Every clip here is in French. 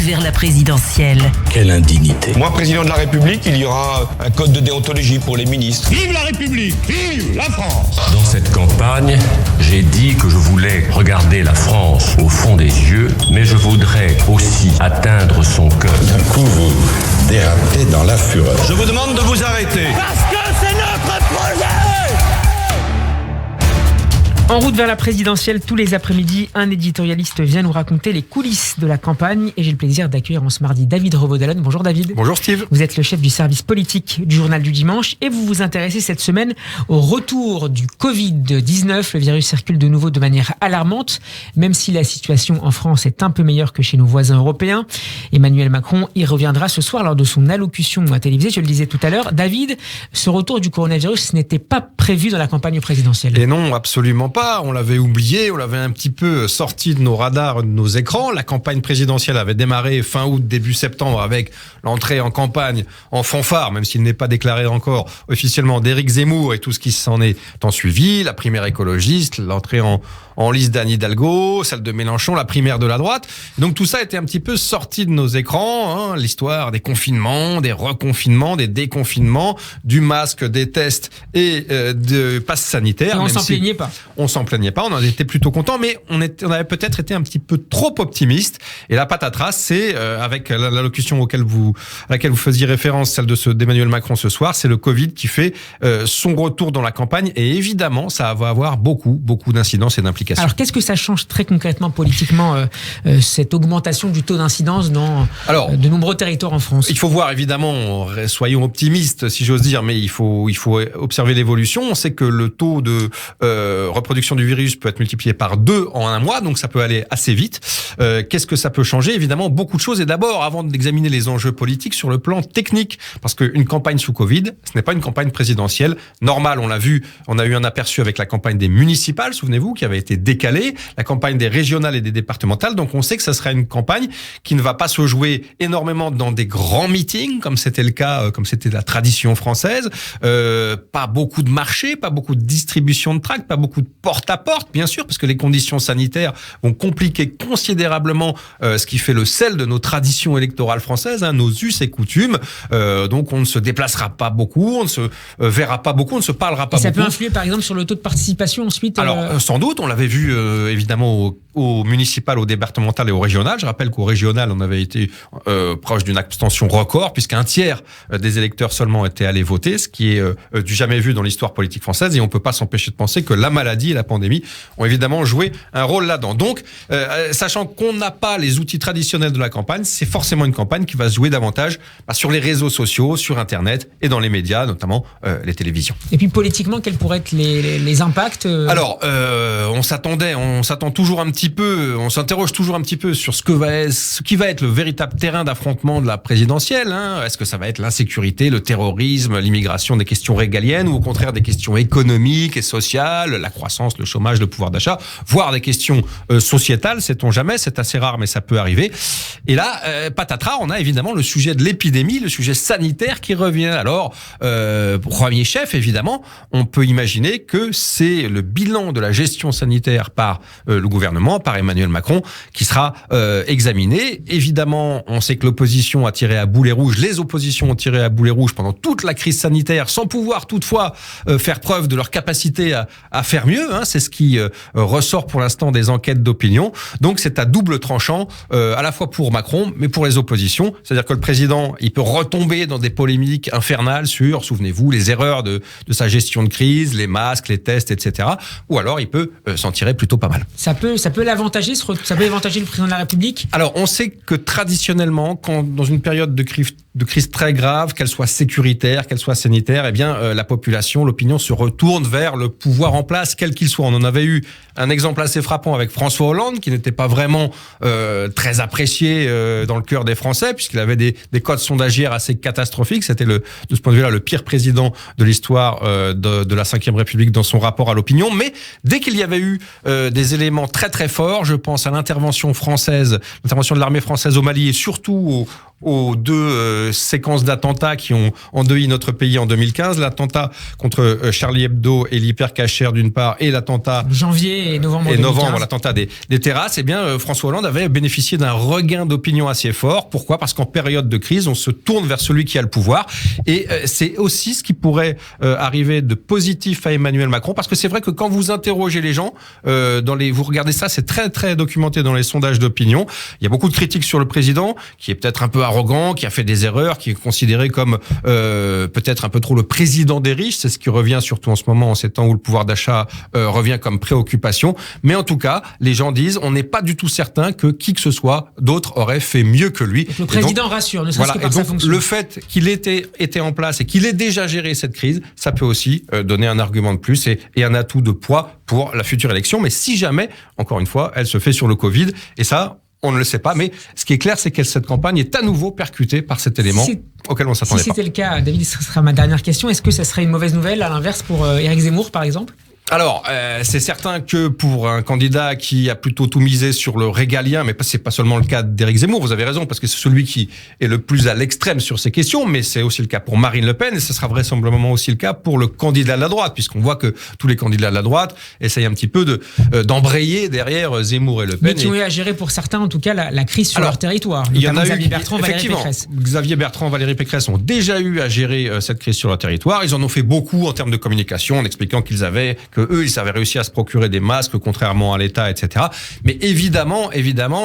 vers la présidentielle. Quelle indignité. Moi, président de la République, il y aura un code de déontologie pour les ministres. Vive la République! Vive la France! Dans cette campagne, j'ai dit que je voulais regarder la France au fond des yeux, mais je voudrais aussi atteindre son cœur. D'un coup, vous dérapez dans la fureur. Je vous demande de vous arrêter. Parce que c'est notre projet! En route vers la présidentielle, tous les après-midi, un éditorialiste vient nous raconter les coulisses de la campagne. Et j'ai le plaisir d'accueillir en ce mardi David Revaudalon. Bonjour David. Bonjour Steve. Vous êtes le chef du service politique du Journal du Dimanche et vous vous intéressez cette semaine au retour du Covid-19. Le virus circule de nouveau de manière alarmante, même si la situation en France est un peu meilleure que chez nos voisins européens. Emmanuel Macron y reviendra ce soir lors de son allocution télévisée. Je le disais tout à l'heure, David, ce retour du coronavirus n'était pas prévu dans la campagne présidentielle. Et non, absolument pas. On l'avait oublié, on l'avait un petit peu sorti de nos radars, de nos écrans. La campagne présidentielle avait démarré fin août, début septembre avec l'entrée en campagne en fanfare, même s'il n'est pas déclaré encore officiellement, d'Éric Zemmour et tout ce qui s'en est suivi, la primaire écologiste, l'entrée en liste d'Anne Hidalgo, celle de Mélenchon, la primaire de la droite. Et donc tout ça était un petit peu sorti de nos écrans, l'histoire des confinements, des reconfinements, des déconfinements, du masque, des tests et de passe sanitaire. Et on s'en plaignait pas. On s'en plaignait pas, on en était plutôt content, mais on avait peut-être été un petit peu trop optimiste. Et la patatras, c'est avec l'allocution à laquelle vous faisiez référence, celle d'Emmanuel Macron ce soir, c'est le Covid qui fait son retour dans la campagne. Et évidemment, ça va avoir beaucoup d'incidences et d'implications. Alors, qu'est-ce que ça change très concrètement politiquement, cette augmentation du taux d'incidence dans de nombreux territoires en France? Il faut voir, évidemment, soyons optimistes, si j'ose dire, mais il faut observer l'évolution. On sait que le taux de reproduction du virus peut être multiplié par 2 en un mois, donc ça peut aller assez vite. Qu'est-ce que ça peut changer? Évidemment, beaucoup de choses. Et d'abord, avant d'examiner les enjeux politiques sur le plan technique, parce qu'une campagne sous Covid, ce n'est pas une campagne présidentielle normale. On l'a vu, on a eu un aperçu avec la campagne des municipales, souvenez-vous, qui avait été décalée, la campagne des régionales et des départementales. Donc on sait que ça sera une campagne qui ne va pas se jouer énormément dans des grands meetings, comme c'était le cas, comme c'était la tradition française. Pas beaucoup de marchés, pas beaucoup de distribution de tracts, pas beaucoup de porte-à-porte, bien sûr, parce que les conditions sanitaires vont compliquer considérablement ce qui fait le sel de nos traditions électorales françaises, nos us et coutumes. Donc on ne se déplacera pas beaucoup, on ne se verra pas beaucoup, on ne se parlera pas beaucoup. Ça peut influer par exemple sur le taux de participation ensuite? Alors sans doute, on l'avait vu évidemment au municipal, au départemental et au régional. Je rappelle qu'au régional, on avait été proche d'une abstention record, puisqu'un tiers des électeurs seulement étaient allés voter, ce qui est du jamais vu dans l'histoire politique française. Et on peut pas s'empêcher de penser que la maladie et la pandémie ont évidemment joué un rôle là-dedans. Donc, sachant qu'on n'a pas les outils traditionnels de la campagne, c'est forcément une campagne qui va se jouer davantage sur les réseaux sociaux, sur Internet et dans les médias, notamment les télévisions. Et puis politiquement, quels pourraient être les impacts? Alors, on s'attend toujours un petit peu, on s'interroge toujours un petit peu sur ce qui va être le véritable terrain d'affrontement de la présidentielle. Est-ce que ça va être l'insécurité, le terrorisme, l'immigration, des questions régaliennes, ou au contraire des questions économiques et sociales, la croissance, le chômage, le pouvoir d'achat, voire des questions sociétales, sait-on jamais, c'est assez rare mais ça peut arriver. Et là, patatras, on a évidemment le sujet de l'épidémie, le sujet sanitaire qui revient. Alors, premier chef, évidemment, on peut imaginer que c'est le bilan de la gestion sanitaire par le gouvernement, par Emmanuel Macron, qui sera examiné. Évidemment, on sait que l'opposition a tiré à boulet rouge, les oppositions ont tiré à boulet rouge pendant toute la crise sanitaire, sans pouvoir toutefois faire preuve de leur capacité à faire mieux. C'est ce qui ressort pour l'instant des enquêtes d'opinion. Donc c'est à double tranchant, à la fois pour Macron, mais pour les oppositions. C'est-à-dire que le président, il peut retomber dans des polémiques infernales sur, souvenez-vous, les erreurs de sa gestion de crise, les masques, les tests, etc. Ou alors il peut s'en tirer plutôt pas mal. Ça peut avantager le président de la République? Alors on sait que traditionnellement, quand dans une période de crise très grave, qu'elle soit sécuritaire, qu'elle soit sanitaire, eh bien la population, l'opinion se retourne vers le pouvoir en place, quel qu'il soit. On en avait eu un exemple assez frappant avec François Hollande, qui n'était pas vraiment très apprécié dans le cœur des Français, puisqu'il avait des codes sondagières assez catastrophiques. C'était de ce point de vue-là le pire président de l'histoire de la Ve République dans son rapport à l'opinion. Mais dès qu'il y avait eu des éléments très très forts, je pense à l'intervention française, l'intervention de l'armée française au Mali et surtout aux deux séquences d'attentats qui ont endeuillé notre pays en 2015, l'attentat contre Charlie Hebdo et l'hypercacher d'une part, et l'attentat janvier et novembre 2015. L'attentat des terrasses. Eh bien, François Hollande avait bénéficié d'un regain d'opinion assez fort. Pourquoi ? Parce qu'en période de crise, on se tourne vers celui qui a le pouvoir. Et c'est aussi ce qui pourrait arriver de positif à Emmanuel Macron, parce que c'est vrai que quand vous interrogez les gens, vous regardez ça, c'est très très documenté dans les sondages d'opinion. Il y a beaucoup de critiques sur le président, qui est peut-être un peu arrogant, qui a fait des erreurs, qui est considéré comme peut-être un peu trop le président des riches. C'est ce qui revient surtout en ce moment, en ces temps où le pouvoir d'achat revient comme préoccupation. Mais en tout cas, les gens disent, on n'est pas du tout certain que qui que ce soit d'autre aurait fait mieux que lui. Donc le président rassure, ne serait-ce que par sa fonction. Le fait qu'il était en place et qu'il ait déjà géré cette crise, ça peut aussi donner un argument de plus et un atout de poids pour la future élection. Mais si jamais, encore une fois, elle se fait sur le Covid, et ça, on ne le sait pas, mais ce qui est clair, c'est que cette campagne est à nouveau percutée par cet élément auquel on s'attendait pas. Si c'était le cas, David, ce sera ma dernière question. Est-ce que ça serait une mauvaise nouvelle, à l'inverse, pour Éric Zemmour, par exemple ? Alors, c'est certain que pour un candidat qui a plutôt tout misé sur le régalien, mais c'est pas seulement le cas d'Éric Zemmour, vous avez raison, parce que c'est celui qui est le plus à l'extrême sur ces questions, mais c'est aussi le cas pour Marine Le Pen, et ce sera vraisemblablement aussi le cas pour le candidat de la droite, puisqu'on voit que tous les candidats de la droite essayent un petit peu d'embrayer derrière Zemmour et Le Pen. Mais qui ont eu à gérer pour certains, en tout cas, la crise sur leur territoire. Il y en a eu, Xavier Bertrand, Valérie Pécresse. Xavier Bertrand, Valérie Pécresse ont déjà eu à gérer cette crise sur leur territoire. Ils en ont fait beaucoup en termes de communication, en expliquant ils avaient réussi à se procurer des masques, contrairement à l'État, etc. Mais évidemment,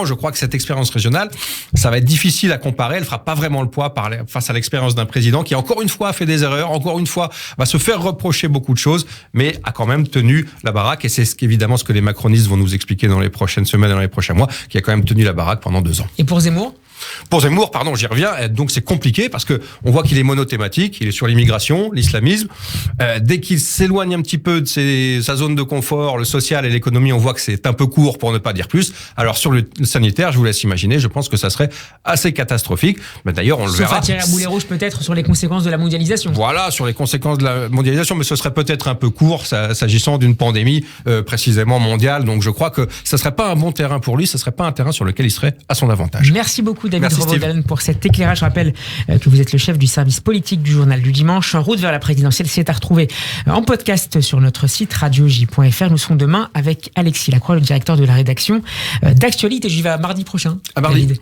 je crois que cette expérience régionale, ça va être difficile à comparer. Elle fera pas vraiment le poids face à l'expérience d'un président qui, encore une fois, a fait des erreurs, encore une fois, va se faire reprocher beaucoup de choses, mais a quand même tenu la baraque. Et c'est évidemment ce que les macronistes vont nous expliquer dans les prochaines semaines et dans les prochains mois, qui a quand même tenu la baraque pendant 2 ans. Et pour Zemmour ? Pour Zemmour, j'y reviens. Donc c'est compliqué parce que on voit qu'il est monothématique. Il est sur l'immigration, l'islamisme. Dès qu'il s'éloigne un petit peu de sa zone de confort, le social et l'économie, on voit que c'est un peu court pour ne pas dire plus. Alors sur le sanitaire, je vous laisse imaginer. Je pense que ça serait assez catastrophique. Mais d'ailleurs, on le verra. Sauf à tirer à boulet rouge peut-être sur les conséquences de la mondialisation. Voilà, sur les conséquences de la mondialisation, mais ce serait peut-être un peu court s'agissant d'une pandémie précisément mondiale. Donc je crois que ça serait pas un bon terrain pour lui. Ça serait pas un terrain sur lequel il serait à son avantage. Merci beaucoup, David Revaudalon, pour cet éclairage. Je rappelle que vous êtes le chef du service politique du Journal du Dimanche. En route vers la présidentielle, c'est à retrouver en podcast sur notre site radioj.fr. Nous serons demain avec Alexis Lacroix, le directeur de la rédaction d'Actualité. J'y vais à mardi prochain. À mardi. David.